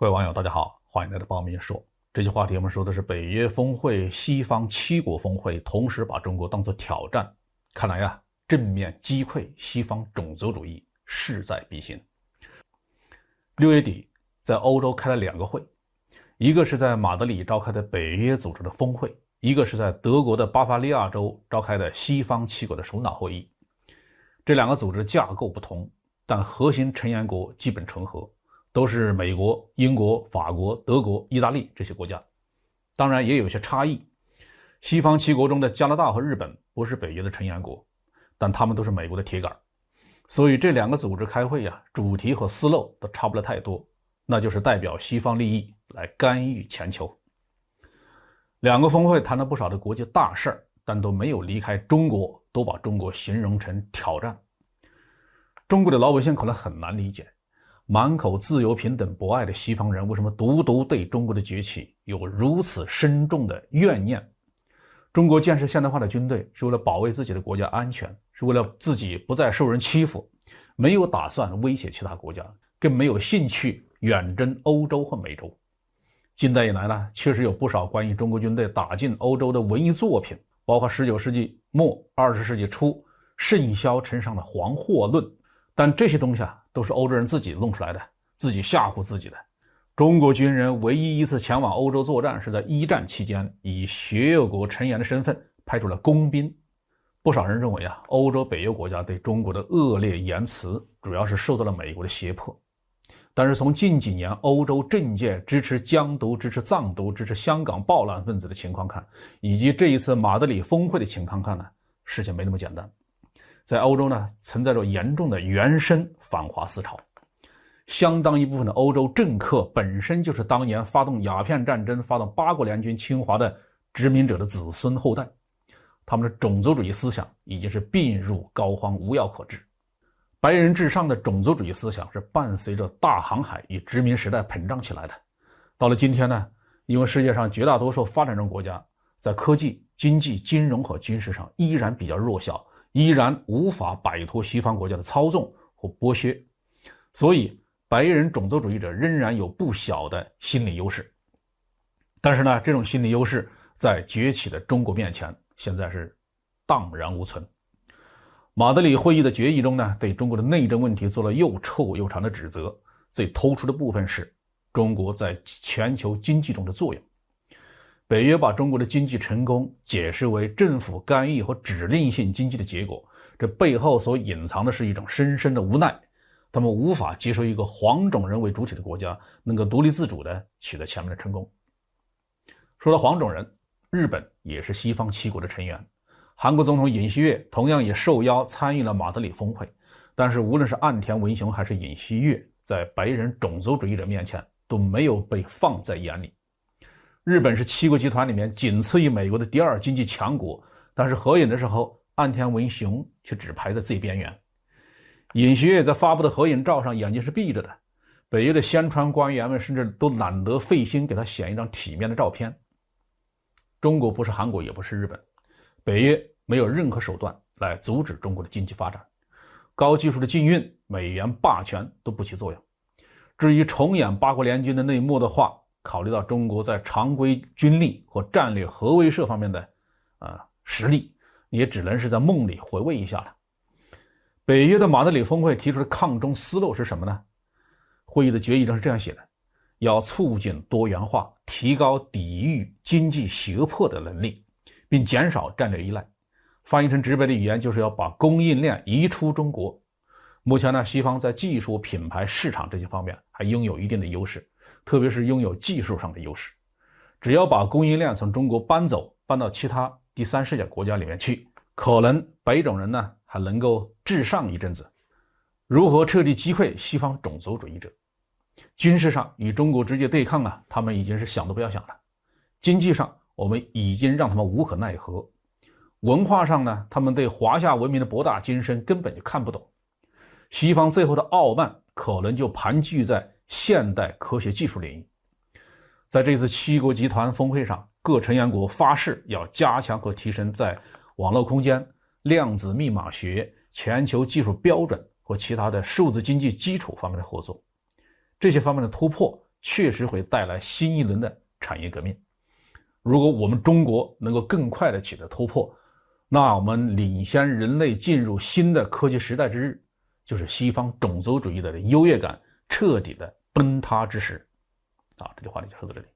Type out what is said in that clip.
各位网友大家好，欢迎来到爆米说。这期话题我们说的是北约峰会，西方7国峰会同时把中国当作挑战，看来呀，正面击溃西方种族主义势在必行。6月底在欧洲开了2个会，一个是在马德里召开的北约组织的峰会，一个是在德国的巴伐利亚州召开的西方7国的首脑会议。这2个组织架构不同，但核心成员国基本重合，都是美国、英国、法国、德国、意大利这些国家，当然也有些差异。西方7国中的加拿大和日本不是北约的成员国，但他们都是美国的铁杆，所以这2个组织开会主题和思路都差不了太多，那就是代表西方利益来干预全球。2个峰会谈了不少的国际大事儿，但都没有离开中国，都把中国形容成挑战。中国的老百姓可能很难理解，满口自由平等博爱的西方人为什么独独对中国的崛起有如此深重的怨念。中国建设现代化的军队是为了保卫自己的国家安全，是为了自己不再受人欺负，没有打算威胁其他国家，更没有兴趣远征欧洲或美洲。近代以来呢，确实有不少关于中国军队打进欧洲的文艺作品，包括19世纪末20世纪初盛嚣尘上的黄祸论，但这些东西都是欧洲人自己弄出来的，自己吓唬自己的。中国军人唯一一次前往欧洲作战是在1战期间，以协约国成员的身份派出了工兵。不少人认为欧洲北约国家对中国的恶劣言辞主要是受到了美国的胁迫。但是从近几年欧洲政界支持疆独、支持藏独、支持香港暴乱分子的情况看，以及这一次马德里峰会的情况看呢，事情没那么简单。在欧洲呢，存在着严重的原生反华思潮，相当一部分的欧洲政客本身就是当年发动鸦片战争、发动8国联军侵华的殖民者的子孙后代，他们的种族主义思想已经是病入膏肓，无药可治。白人至上的种族主义思想是伴随着大航海与殖民时代膨胀起来的。到了今天呢，因为世界上绝大多数发展中国家在科技、经济、金融和军事上依然比较弱小，依然无法摆脱西方国家的操纵或剥削，所以白人种族主义者仍然有不小的心理优势。但是呢，这种心理优势在崛起的中国面前现在是荡然无存。马德里会议的决议中呢，对中国的内政问题做了又臭又长的指责，最突出的部分是中国在全球经济中的作用。北约把中国的经济成功解释为政府干预和指令性经济的结果，这背后所隐藏的是一种深深的无奈，他们无法接受一个黄种人为主体的国家能够独立自主地取得前面的成功。说到黄种人，日本也是西方7国的成员，韩国总统尹锡悦同样也受邀参与了马德里峰会，但是无论是岸田文雄还是尹锡悦，在白人种族主义者面前都没有被放在眼里。日本是7国集团里面仅次于美国的第2经济强国，但是合影的时候，岸田文雄却只排在最边缘。尹锡悦在发布的合影照上眼睛是闭着的，北约的宣传官员们甚至都懒得费心给他选一张体面的照片。中国不是韩国，也不是日本，北约没有任何手段来阻止中国的经济发展，高技术的禁运、美元霸权都不起作用。至于重演8国联军的内幕的话，考虑到中国在常规军力和战略核威慑方面的实力，也只能是在梦里回味一下了。北约的马德里峰会提出的抗中思路是什么呢？会议的决议中是这样写的：要促进多元化，提高抵御经济胁迫的能力，并减少战略依赖。翻译成直白的语言就是要把供应链移出中国。目前呢，西方在技术、品牌、市场这些方面还拥有一定的优势，特别是拥有技术上的优势。只要把供应链从中国搬到其他第3世界国家里面去，可能白种人呢还能够至上一阵子。如何彻底击溃西方种族主义者？军事上与中国直接对抗他们已经是想都不要想了。经济上我们已经让他们无可奈何。文化上呢，他们对华夏文明的博大精深根本就看不懂。西方最后的傲慢可能就盘踞在现代科学技术领域。在这次7国集团峰会上，各成员国发誓要加强和提升在网络空间、量子密码学、全球技术标准和其他的数字经济基础方面的合作。这些方面的突破确实会带来新一轮的产业革命。如果我们中国能够更快的取得突破，那我们领先人类进入新的科技时代之日，就是西方种族主义的优越感彻底的崩塌之时。这句话就说到这里。